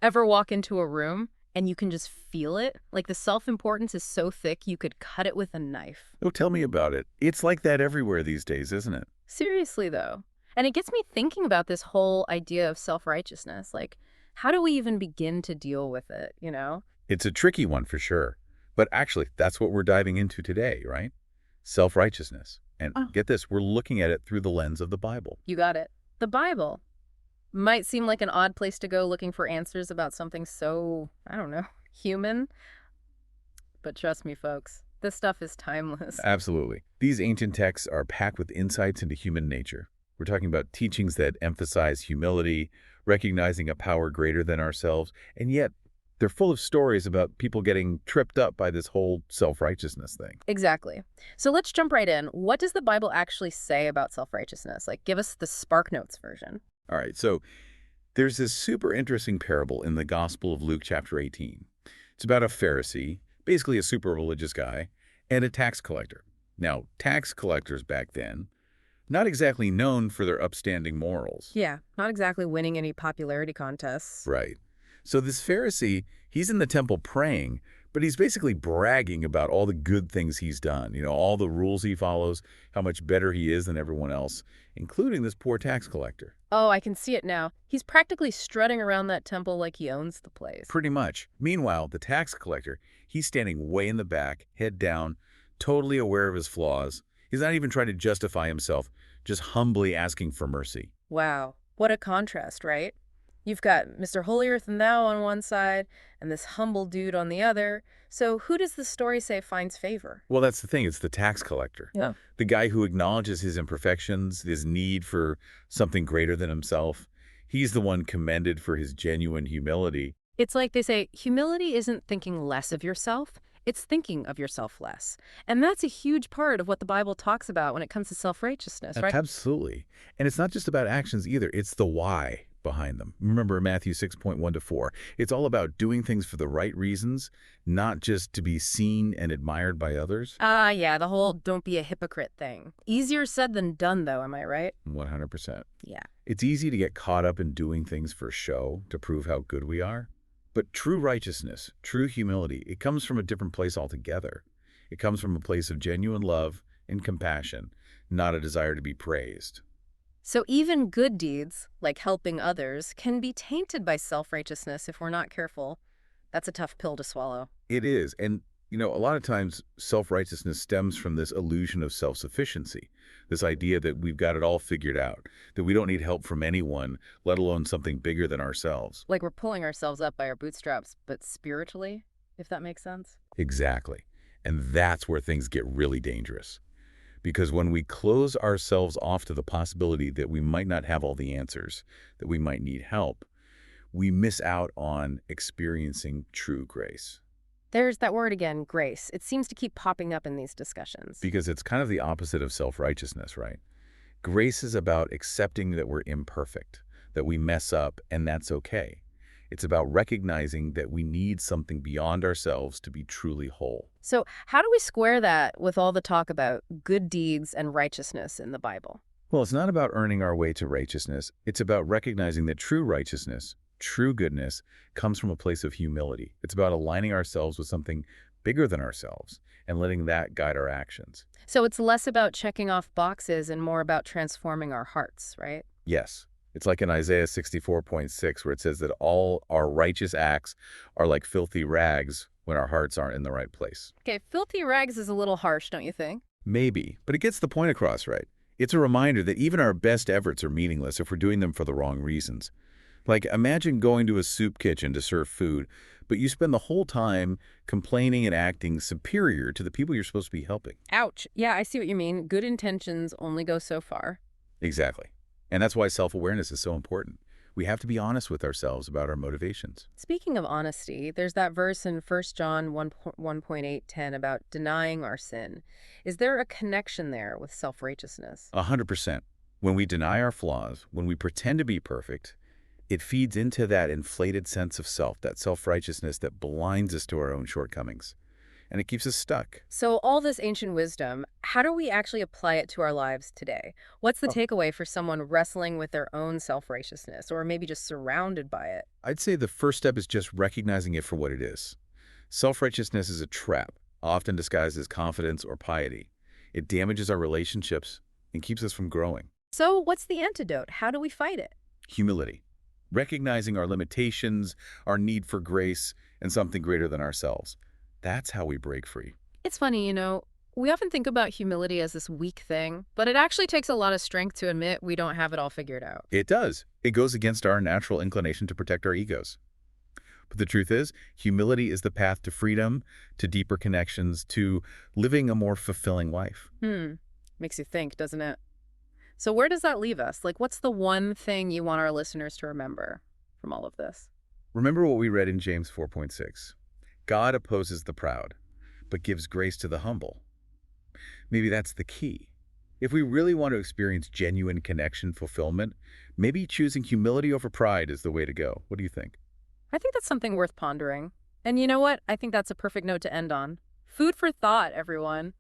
Ever walk into a room and you can just feel it? Like the self-importance is so thick you could cut it with a knife. Oh, tell me about it. It's like that everywhere these days, isn't it? Seriously, though. And it gets me thinking about this whole idea of self-righteousness. Like, how do we even begin to deal with it, you know? It's a tricky one for sure. But actually, that's what we're diving into today, right? Self-righteousness. And Oh, get this, we're looking at it through the lens of the Bible. you got it. The Bible might seem like an odd place to go looking for answers about something so, I don't know, human. But trust me, folks, this stuff is timeless. Absolutely. These ancient texts are packed with insights into human nature. We're talking about teachings that emphasize humility, recognizing a power greater than ourselves, and yet they're full of stories about people getting tripped up by this whole self-righteousness thing. Exactly. So let's jump right in. What does the Bible actually say about self-righteousness? Like, give us the Spark Notes version. All right, so there's this super interesting parable in the Gospel of Luke chapter 18. It's about a Pharisee, basically a super religious guy, and a tax collector. Now, tax collectors back then, not exactly known for their upstanding morals. Yeah, not exactly winning any popularity contests. Right. So this Pharisee, he's in the temple praying, but he's basically bragging about all the good things he's done, all the rules he follows, how much better he is than everyone else, including this poor tax collector. Oh, I can see it now. He's practically strutting around that temple like he owns the place. Pretty much. Meanwhile, the tax collector, he's standing way in the back, head down, totally aware of his flaws. He's not even trying to justify himself, just humbly asking for mercy. Wow, what a contrast, right? You've got Mr. Holier than thou on one side and this humble dude on the other. So who does the story say finds favor? Well, that's the thing. It's the tax collector. Yeah. The guy who acknowledges his imperfections, his need for something greater than himself. He's the one commended for his genuine humility. It's like they say, humility isn't thinking less of yourself, it's thinking of yourself less. And that's a huge part of what the Bible talks about when it comes to self-righteousness, right? Absolutely. And it's not just about actions either. It's the why behind them. Remember Matthew 6:1-4. It's all about doing things for the right reasons, not just to be seen and admired by others. Yeah, the whole don't be a hypocrite thing. Easier said than done, though, am I right? 100%. Yeah. It's easy to get caught up in doing things for show to prove how good we are. But true righteousness, true humility, it comes from a different place altogether. It comes from a place of genuine love and compassion, not a desire to be praised. So even good deeds, like helping others, can be tainted by self-righteousness if we're not careful. That's a tough pill to swallow. It is. And, a lot of times self-righteousness stems from this illusion of self-sufficiency, this idea that we've got it all figured out, that we don't need help from anyone, let alone something bigger than ourselves. Like we're pulling ourselves up by our bootstraps, but spiritually, if that makes sense. Exactly. And that's where things get really dangerous. Because when we close ourselves off to the possibility that we might not have all the answers, that we might need help, we miss out on experiencing true grace. There's that word again, grace. It seems to keep popping up in these discussions. Because it's kind of the opposite of self-righteousness, right? Grace is about accepting that we're imperfect, that we mess up, and that's okay. It's about recognizing that we need something beyond ourselves to be truly whole. So how do we square that with all the talk about good deeds and righteousness in the Bible? Well, it's not about earning our way to righteousness. It's about recognizing that true righteousness, true goodness, comes from a place of humility. It's about aligning ourselves with something bigger than ourselves and letting that guide our actions. So it's less about checking off boxes and more about transforming our hearts, right? Yes, it's like in Isaiah 64:6, where it says that all our righteous acts are like filthy rags when our hearts aren't in the right place. Okay, filthy rags is a little harsh, don't you think? Maybe, but it gets the point across right. It's a reminder that even our best efforts are meaningless if we're doing them for the wrong reasons. Like, imagine going to a soup kitchen to serve food, but you spend the whole time complaining and acting superior to the people you're supposed to be helping. Ouch. Yeah, I see what you mean. Good intentions only go so far. Exactly. And that's why self-awareness is so important. We have to be honest with ourselves about our motivations. Speaking of honesty, there's that verse in 1 John 1:8-10 about denying our sin. Is there a connection there with self-righteousness? 100%. When we deny our flaws, when we pretend to be perfect, it feeds into that inflated sense of self, that self-righteousness that blinds us to our own shortcomings. and it keeps us stuck. So, all this ancient wisdom, how do we actually apply it to our lives today? What's the Oh, takeaway for someone wrestling with their own self righteousness or maybe just surrounded by it? I'd say the first step is just recognizing it for what it is. Self-righteousness is a trap, often disguised as confidence or piety. It damages our relationships and keeps us from growing. So, what's the antidote? How do we fight it? Humility. Recognizing our limitations, our need for grace, and something greater than ourselves. That's how we break free. It's funny, we often think about humility as this weak thing, but it actually takes a lot of strength to admit we don't have it all figured out. It does. It goes against our natural inclination to protect our egos. But the truth is, humility is the path to freedom, to deeper connections, to living a more fulfilling life. Makes you think, doesn't it? So, where does that leave us? Like, what's the one thing you want our listeners to remember from all of this? Remember what we read in James 4.6. God opposes the proud, but gives grace to the humble. Maybe that's the key. If we really want to experience genuine connection fulfillment, maybe choosing humility over pride is the way to go. What do you think? I think that's something worth pondering. And you know what? I think that's a perfect note to end on. Food for thought, everyone.